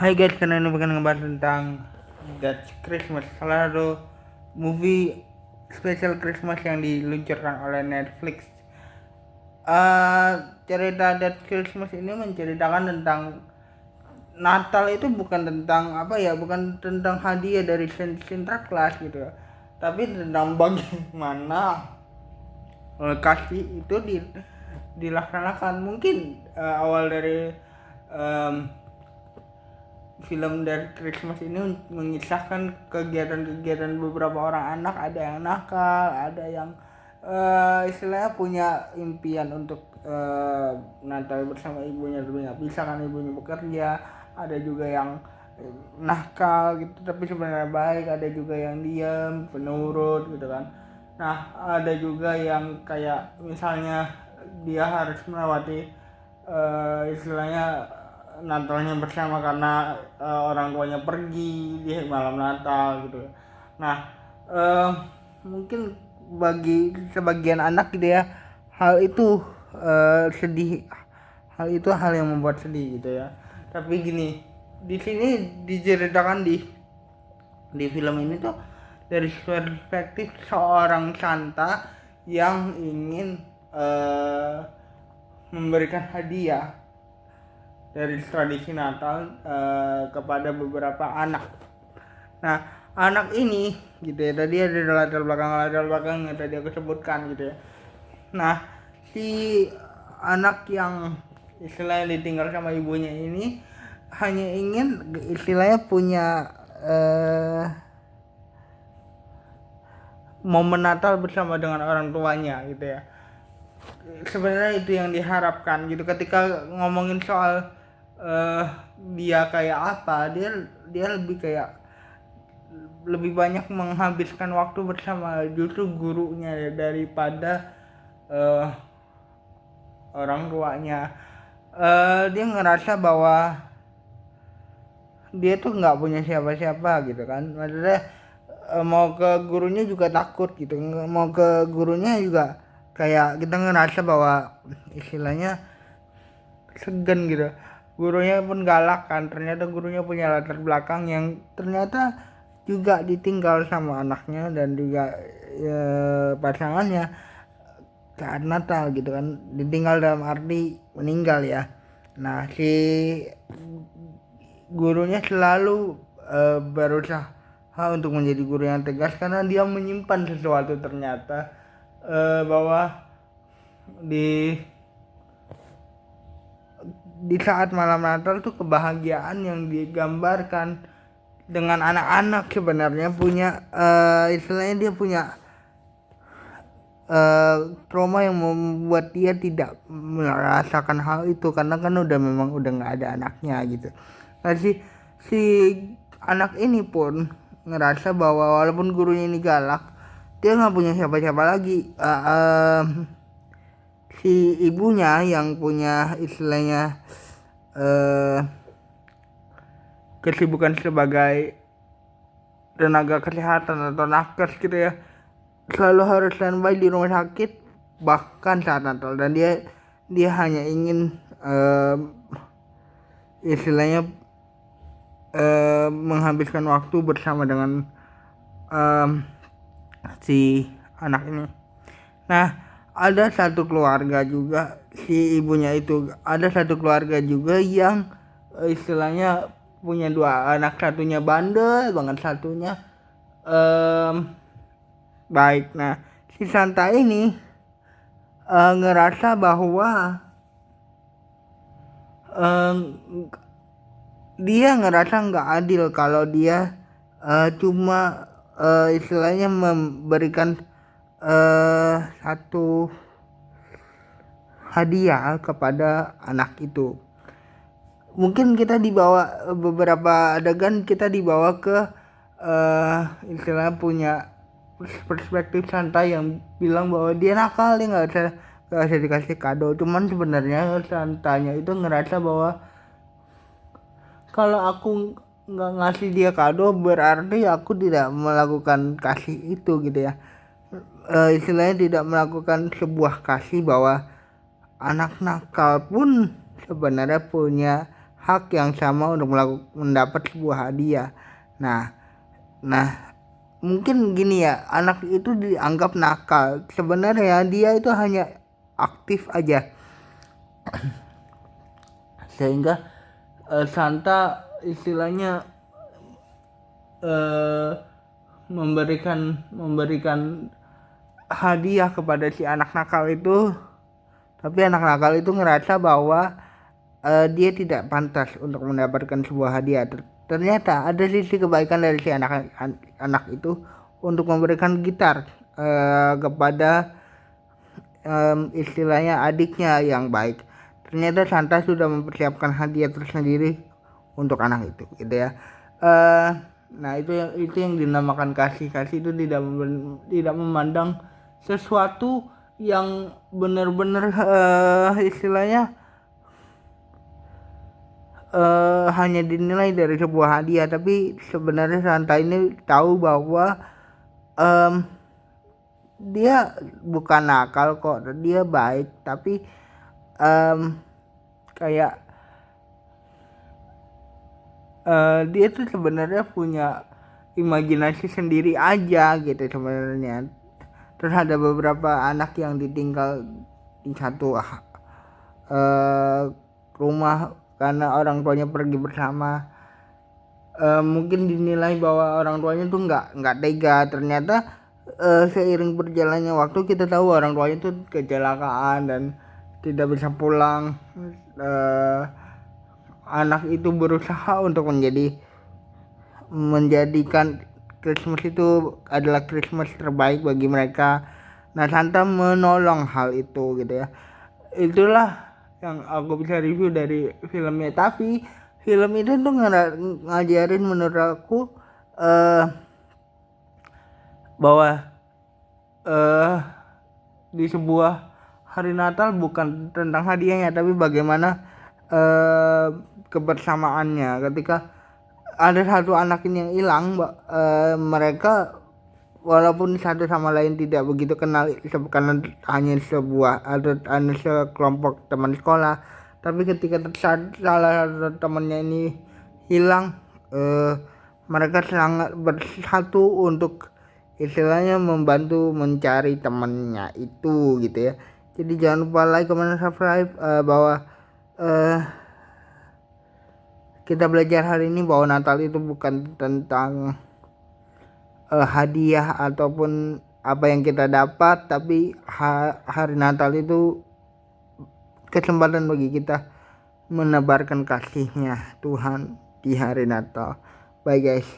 Hai guys, karena ini bukan ngebahas tentang That's Christmas, salah satu movie special Christmas yang diluncurkan oleh Netflix. Eh Cerita That's Christmas ini menceritakan tentang Natal itu bukan tentang bukan tentang hadiah dari Sinterklas gitu ya, tapi tentang bagaimana kasih itu dilaksanakan. Mungkin awal dari em, film dari Christmas ini mengisahkan kegiatan-kegiatan beberapa orang anak. Ada yang nakal, ada yang istilahnya punya impian untuk Natal bersama ibunya, tapi nggak bisa kan ibunya bekerja. Ada juga yang nakal gitu tapi sebenarnya baik, ada juga yang diam penurut gitu kan. Nah, ada juga yang kayak misalnya dia harus melewati istilahnya Natalnya bersama karena orang tuanya pergi di malam Natal gitu. Nah, eh, mungkin bagi sebagian anak gitu ya, hal itu sedih, hal itu hal yang membuat sedih gitu ya. Tapi gini, di sini diceritakan di film ini tuh dari perspektif seorang Santa yang ingin memberikan hadiah dari tradisi Natal kepada beberapa anak. Nah, anak ini gitu ya, tadi ada latar belakang yang tadi aku sebutkan gitu ya. Nah, si anak yang istilahnya ditinggal sama ibunya ini hanya ingin istilahnya punya momen Natal bersama dengan orang tuanya gitu ya. Sebenarnya itu yang diharapkan gitu. Ketika ngomongin soal dia kayak apa, dia lebih kayak lebih banyak menghabiskan waktu bersama justru gurunya daripada orang tuanya. Dia ngerasa bahwa dia tuh nggak punya siapa-siapa gitu kan. Maksudnya mau ke gurunya juga takut gitu, mau ke gurunya juga kayak kita ngerasa bahwa istilahnya segan gitu. Gurunya pun galak kan, ternyata gurunya punya latar belakang yang ternyata juga ditinggal sama anaknya dan juga pasangannya saat Natal gitu kan. Ditinggal dalam arti meninggal ya. Nah, si gurunya selalu berusaha untuk menjadi guru yang tegas karena dia menyimpan sesuatu ternyata bahwa di saat malam Natal tuh kebahagiaan yang digambarkan dengan anak-anak sebenarnya punya istilahnya dia punya trauma yang membuat dia tidak merasakan hal itu karena kan memang udah nggak ada anaknya gitu. Nah, si anak ini pun ngerasa bahwa walaupun gurunya ini galak, dia nggak punya siapa-siapa lagi. Si ibunya yang punya istilahnya kesibukan sebagai tenaga kesehatan atau nakes gitu ya, selalu harus standby di rumah sakit bahkan saat Natal, dan dia hanya ingin istilahnya menghabiskan waktu bersama dengan si anak ini. Nah, ada satu keluarga juga, si ibunya itu ada satu keluarga juga yang istilahnya punya dua anak, satunya bandel banget, satunya baik. Nah, si Santa ini ngerasa bahwa dia ngerasa nggak adil kalau dia cuma istilahnya memberikan satu hadiah kepada anak itu. Mungkin kita dibawa beberapa adegan, kita dibawa ke istilahnya punya perspektif Santa yang bilang bahwa dia nakal, dia nggak usah dikasih kado. Cuman sebenarnya Santanya itu ngerasa bahwa kalau aku nggak ngasih dia kado berarti aku tidak melakukan kasih itu gitu ya. Istilahnya tidak melakukan sebuah kasih, bahwa anak nakal pun sebenarnya punya hak yang sama untuk mendapat sebuah hadiah. Nah, mungkin gini ya, anak itu dianggap nakal. Sebenarnya dia itu hanya aktif aja, sehingga Santa istilahnya memberikan hadiah kepada si anak nakal itu, tapi anak nakal itu ngerasa bahwa dia tidak pantas untuk mendapatkan sebuah hadiah. Ternyata ada sisi kebaikan dari si anak itu untuk memberikan gitar kepada istilahnya adiknya yang baik. Ternyata Santa sudah mempersiapkan hadiah tersendiri untuk anak itu, gitu ya. Nah itu yang dinamakan kasih. Kasih itu tidak memandang sesuatu yang benar-benar istilahnya hanya dinilai dari sebuah hadiah, tapi sebenarnya Santa ini tahu bahwa dia bukan nakal kok, dia baik, tapi kayak dia tuh sebenarnya punya imajinasi sendiri aja gitu sebenarnya. Terus ada beberapa anak yang ditinggal di satu rumah karena orang tuanya pergi bersama. Mungkin dinilai bahwa orang tuanya tuh nggak tega. Ternyata seiring berjalannya waktu kita tahu orang tuanya tuh kecelakaan dan tidak bisa pulang. Anak itu berusaha untuk menjadikan Christmas itu adalah Christmas terbaik bagi mereka. Nah, Santa menolong hal itu gitu ya. Itulah yang aku bisa review dari filmnya. Tapi film itu tuh ngajarin menurut aku bahwa di sebuah hari Natal bukan tentang hadiahnya, tapi bagaimana kebersamaannya. Ketika ada satu anak ini yang hilang, mereka walaupun satu sama lain tidak begitu kenal karena hanya sekelompok teman sekolah, tapi ketika salah satu temannya ini hilang, mereka sangat bersatu untuk istilahnya membantu mencari temannya itu gitu ya. Jadi jangan lupa like, comment, subscribe, bahwa kita belajar hari ini bahwa Natal itu bukan tentang hadiah ataupun apa yang kita dapat, tapi hari Natal itu kesempatan bagi kita menebarkan kasihnya Tuhan di hari Natal. Bye guys.